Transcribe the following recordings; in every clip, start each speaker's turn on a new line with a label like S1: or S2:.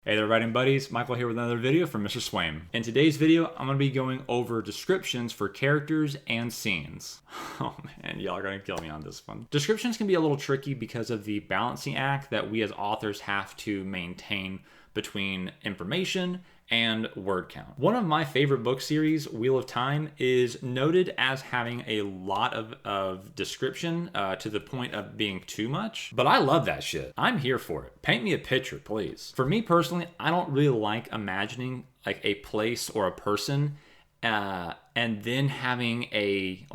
S1: Hey there, writing buddies. Michael here with another video from Mr. Swaim. In today's video, I'm going to be going over descriptions for characters and scenes. Oh man, y'all are going to kill me on this one. Descriptions can be a little tricky because of the balancing act that we as authors have to maintain between information and word count. One of my favorite book series, Wheel of Time, is noted as having a lot of description to the point of being too much, but I love that shit. I'm here for it. Paint me a picture, please. For me personally, I don't really like imagining like a place or a person and then having a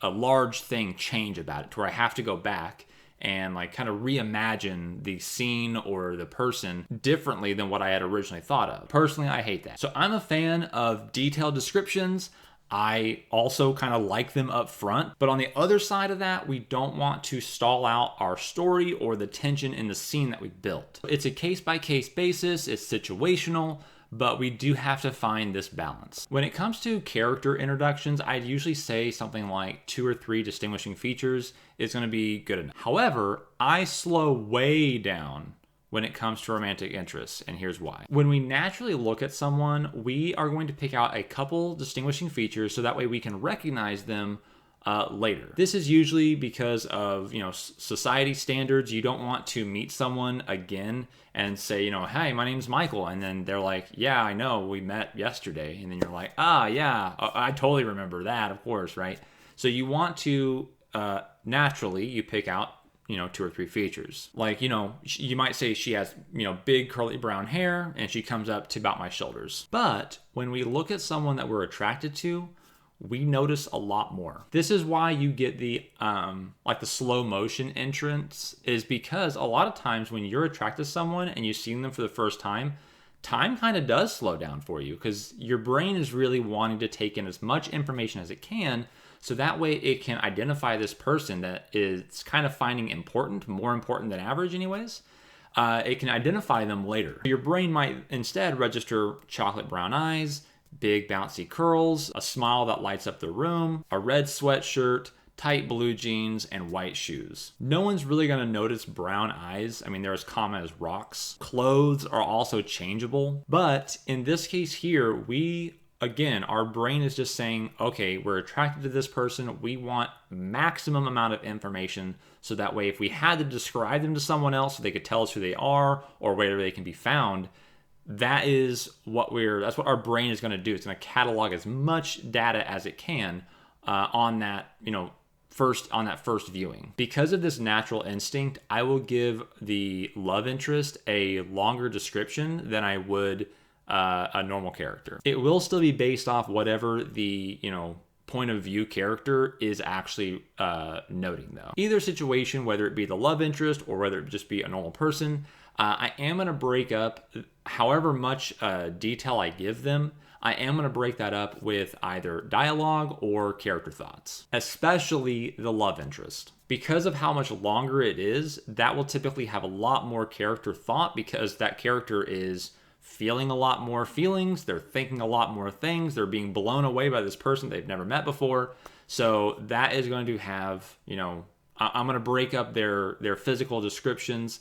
S1: large thing change about it to where I have to go back and like kind of reimagine the scene or the person differently than what I had originally thought of. Personally, I hate that. So I'm a fan of detailed descriptions. I also kind of like them up front, but on the other side of that, we don't want to stall out our story or the tension in the scene that we built. It's a case-by-case basis, it's situational, but we do have to find this balance. When it comes to character introductions, I'd usually say something like 2 or 3 distinguishing features is going to be good enough. However, I slow way down when it comes to romantic interests, and here's why. When we naturally look at someone, we are going to pick out a couple distinguishing features so that way we can recognize them later. This is usually because of, society standards. You don't want to meet someone again and say, hey, my name's Michael. And then they're like, yeah, I know, we met yesterday. And then you're like, yeah, I totally remember that, of course, right? So you want to, naturally, you pick out 2 or 3 features. Like, you might say she has, big curly brown hair and she comes up to about my shoulders. But when we look at someone that we're attracted to, we notice a lot more. This is why you get the slow motion entrance, is because a lot of times when you're attracted to someone and you've seen them for the first time kind of does slow down for you because your brain is really wanting to take in as much information as it can. So that way it can identify this person that is kind of finding important, more important than average anyways. It can identify them later. Your brain might instead register chocolate brown eyes, big bouncy curls, a smile that lights up the room, a red sweatshirt, tight blue jeans, and white shoes. No one's really going to notice brown eyes. I mean, they're as common as rocks. Clothes are also changeable. But in this case here, again, our brain is just saying, okay, we're attracted to this person. We want maximum amount of information. So that way, if we had to describe them to someone else so they could tell us who they are or where they can be found, that's what our brain is going to do. It's going to catalog as much data as it can on that, first viewing. Because of this natural instinct, I will give the love interest a longer description than I would a normal character. It will still be based off whatever the, point of view character is actually noting though. Either situation, whether it be the love interest or whether it just be a normal person, I am going to break up however much detail I give them. I am going to break that up with either dialogue or character thoughts, especially the love interest. Because of how much longer it is, that will typically have a lot more character thought because that character is feeling a lot more feelings, they're thinking a lot more things, they're being blown away by this person they've never met before. So that is going to have, I'm going to break up their physical descriptions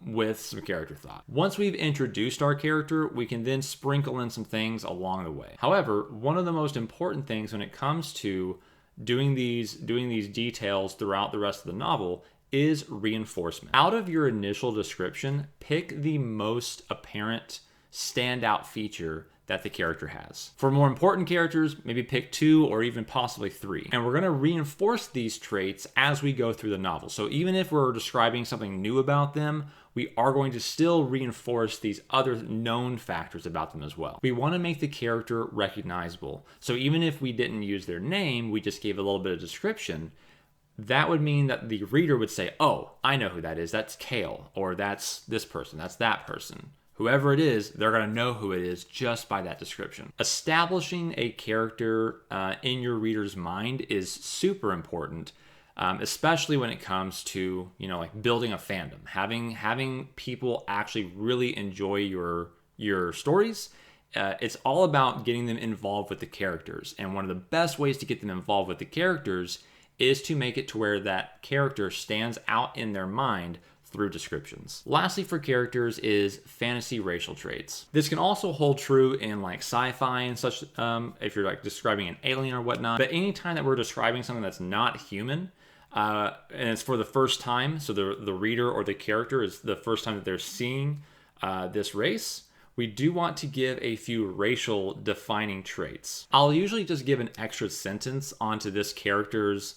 S1: with some character thought. Once we've introduced our character, we can then sprinkle in some things along the way. However, one of the most important things when it comes to doing these details throughout the rest of the novel is reinforcement. Out of your initial description, pick the most apparent standout feature that the character has. For more important characters, maybe pick 2 or even possibly 3. And we're going to reinforce these traits as we go through the novel. So even if we're describing something new about them, we are going to still reinforce these other known factors about them as well. We want to make the character recognizable. So even if we didn't use their name, we just gave a little bit of description, that would mean that the reader would say, oh, I know who that is. That's Kale, or that's this person, that's that person. Whoever it is, they're going to know who it is just by that description. Establishing a character in your reader's mind is super important, especially when it comes to, building a fandom. Having people actually really enjoy your stories. It's all about getting them involved with the characters. And one of the best ways to get them involved with the characters is to make it to where that character stands out in their mind through descriptions. Lastly, for characters is fantasy racial traits. This can also hold true in like sci-fi and such, if you're like describing an alien or whatnot. But anytime that we're describing something that's not human, and it's for the first time, so the reader or the character is the first time that they're seeing this race, we do want to give a few racial defining traits. I'll usually just give an extra sentence onto this character's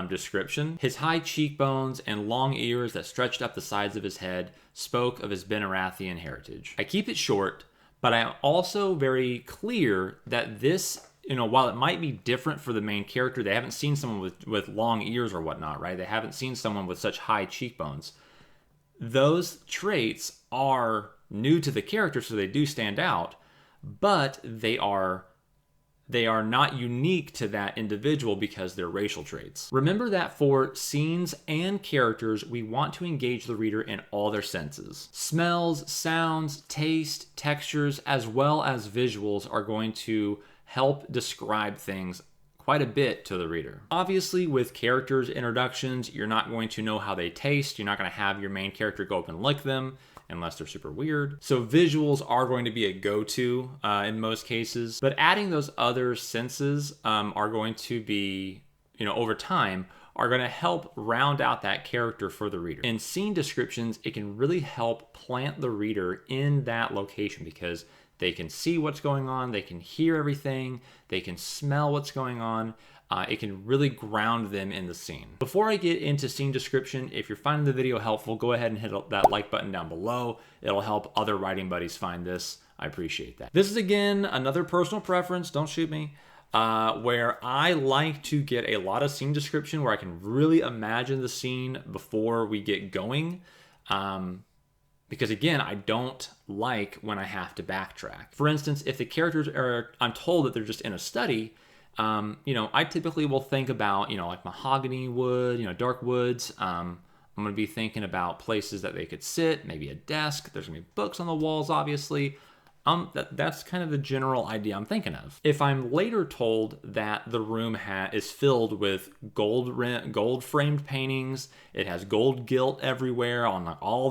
S1: description. His high cheekbones and long ears that stretched up the sides of his head spoke of his Benarathian heritage. I keep it short, but I'm also very clear that this, while it might be different for the main character, they haven't seen someone with long ears or whatnot, right? They haven't seen someone with such high cheekbones. Those traits are new to the character, so they do stand out, but they are not unique to that individual because they're racial traits. Remember that for scenes and characters, we want to engage the reader in all their senses. Smells, sounds, taste, textures, as well as visuals are going to help describe things quite a bit to the reader. Obviously, with characters' introductions, you're not going to know how they taste. You're not going to have your main character go up and lick them unless they're super weird. So visuals are going to be a go-to in most cases, but adding those other senses are going to be, over time, are going to help round out that character for the reader. In scene descriptions, it can really help plant the reader in that location because they can see what's going on, they can hear everything, they can smell what's going on. It can really ground them in the scene. Before I get into scene description, if you're finding the video helpful, go ahead and hit that like button down below. It'll help other writing buddies find this. I appreciate that. This is, again, another personal preference, don't shoot me, where I like to get a lot of scene description where I can really imagine the scene before we get going. Because again, I don't like when I have to backtrack. For instance, if the characters I'm told that they're just in a study, I typically will think about, like mahogany wood, dark woods. I'm going to be thinking about places that they could sit, maybe a desk. There's going to be books on the walls, obviously. That's kind of the general idea I'm thinking of. If I'm later told that the room is filled with gold framed paintings, it has gold gilt everywhere on like all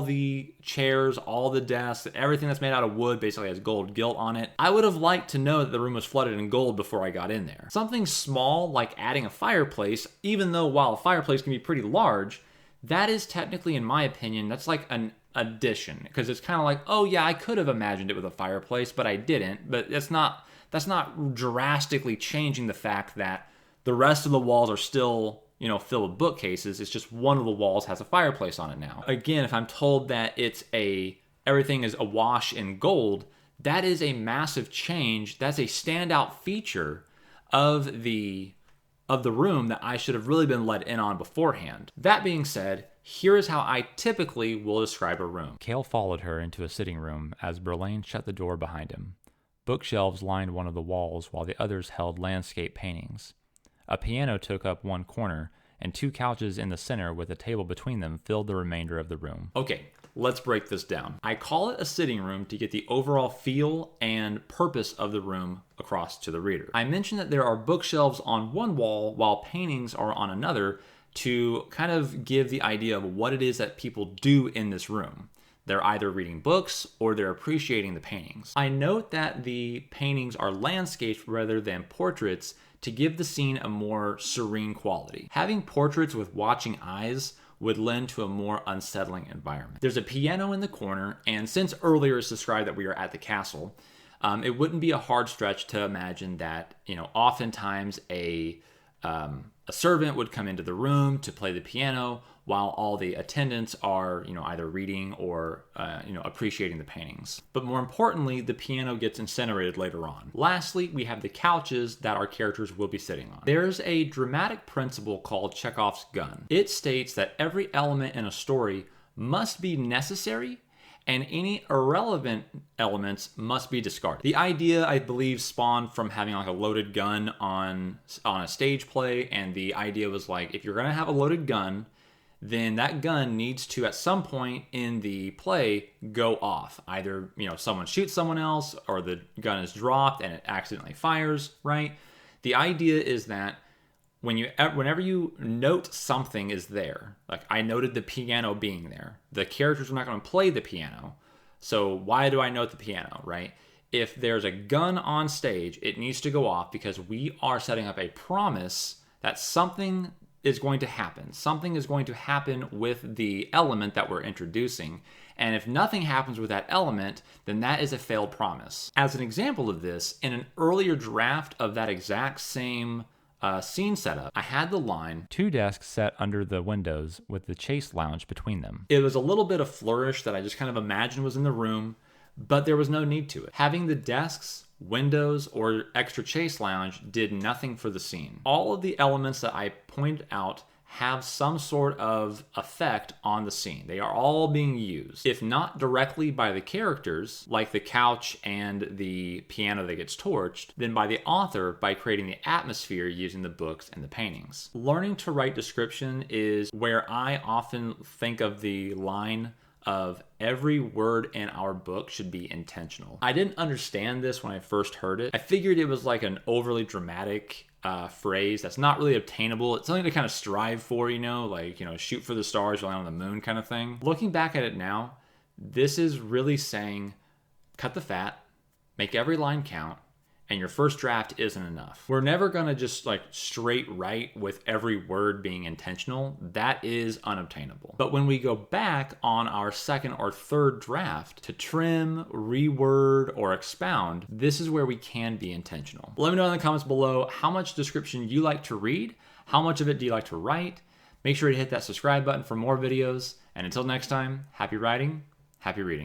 S1: the chairs, all the desks, everything that's made out of wood basically has gold gilt on it. I would have liked to know that the room was flooded in gold before I got in there. Something small like adding a fireplace, even though while a fireplace can be pretty large, that is technically, in my opinion, that's like an addition, because it's kind of like, oh yeah, I could have imagined it with a fireplace, but I didn't. But that's not drastically changing the fact that the rest of the walls are still, filled with bookcases. It's just one of the walls has a fireplace on it now. Again, if I'm told that everything is awash in gold, that is a massive change. That's a standout feature of the room that I should have really been let in on beforehand. That being said, here is how I typically will describe a room. Cale followed her into a sitting room as Berlane shut the door behind him. Bookshelves lined one of the walls while the others held landscape paintings. A piano took up one corner, and two couches in the center with a table between them filled the remainder of the room. Okay, let's break this down. I call it a sitting room to get the overall feel and purpose of the room across to the reader. I mentioned that there are bookshelves on one wall while paintings are on another to kind of give the idea of what it is that people do in this room. They're either reading books or they're appreciating the paintings. I note that the paintings are landscapes rather than portraits to give the scene a more serene quality. Having portraits with watching eyes would lend to a more unsettling environment. There's a piano in the corner, and since earlier it's described that we are at the castle, it wouldn't be a hard stretch to imagine that, oftentimes a servant would come into the room to play the piano while all the attendants are, either reading or, appreciating the paintings. But more importantly, the piano gets incinerated later on. Lastly, we have the couches that our characters will be sitting on. There's a dramatic principle called Chekhovs Gun. It states that every element in a story must be necessary and any irrelevant elements must be discarded. The idea, I believe, spawned from having like a loaded gun on a stage play, and the idea was like, if you're gonna have a loaded gun, then that gun needs to, at some point in the play, go off. Either, someone shoots someone else, or the gun is dropped and it accidentally fires, right? The idea is that whenever you note something is there, like I noted the piano being there, the characters are not going to play the piano. So why do I note the piano, right? If there's a gun on stage, it needs to go off because we are setting up a promise that something is going to happen. Something is going to happen with the element that we're introducing. And if nothing happens with that element, then that is a failed promise. As an example of this, in an earlier draft of that exact same scene setup, I had the line, 2 desks set under the windows with the chase lounge between them. It was a little bit of flourish that I just kind of imagined was in the room, but there was no need to it. Having the desks, windows, or extra chase lounge did nothing for the scene. All of the elements that I point out have some sort of effect on the scene. They are all being used. If not directly by the characters, like the couch and the piano that gets torched, then by the author by creating the atmosphere using the books and the paintings. Learning to write description is where I often think of the line of every word in our book should be intentional. I didn't understand this when I first heard it. I figured it was like an overly dramatic phrase that's not really obtainable. It's something to kind of strive for, like, shoot for the stars, land on the moon kind of thing. Looking back at it now, this is really saying, cut the fat, make every line count, and your first draft isn't enough. We're never gonna just like straight write with every word being intentional. That is unobtainable. But when we go back on our second or third draft to trim, reword, or expound, this is where we can be intentional. Let me know in the comments below how much description you like to read, how much of it do you like to write. Make sure to hit that subscribe button for more videos. And until next time, happy writing, happy reading.